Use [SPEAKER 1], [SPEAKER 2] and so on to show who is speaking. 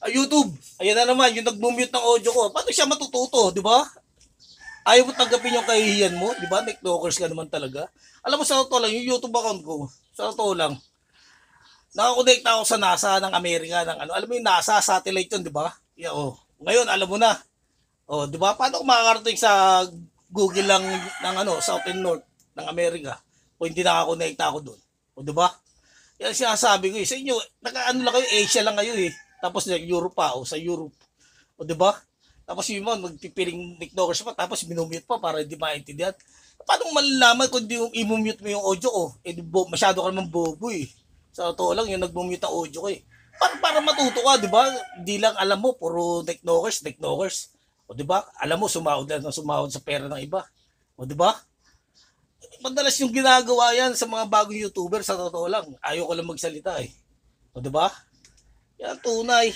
[SPEAKER 1] YouTube. Ayan na naman, yung nag-mute ng audio ko. Paano siya matututo, di ba? Ayaw mo tanggapin yung kahihiyan mo, di ba? TikTokers ka naman talaga. Alam mo, sa totoo lang, yung YouTube account ko, sa totoo lang, nakakonect ako sa NASA ng Amerika, ng ano. Alam mo yung NASA, satellite yun, di ba? Yeah, oh. Ngayon, alam mo na. Oh, di ba? Paano kung makakarating sa Google lang ng ano, South and North ng Amerika kung hindi nakakonekta ako doon? O, di ba? Yan sinasabi ko eh. Sa inyo, naka-ano lang kayo, Asia lang kayo eh. Tapos Europe pa, o sa Europe. O, di ba? Tapos yung mga magpipiling TikTokers pa, tapos minumute pa para hindi maintindihan. Paano malalaman kung di i-mute mo yung audio ko? Eh, masyado ka naman bobo eh. Sa totoo lang, yung nag-mute ang audio ko eh. Para matuto ka, di ba? Hindi lang alam mo, puro TikTokers. O di ba? Alam mo, sumahod lang ng sumahod sa pera ng iba. O di ba? Madalas yung ginagawa yan sa mga bagong YouTuber, sa totoo lang. Ayaw ko lang magsalita eh. O di ba? Yan tunay.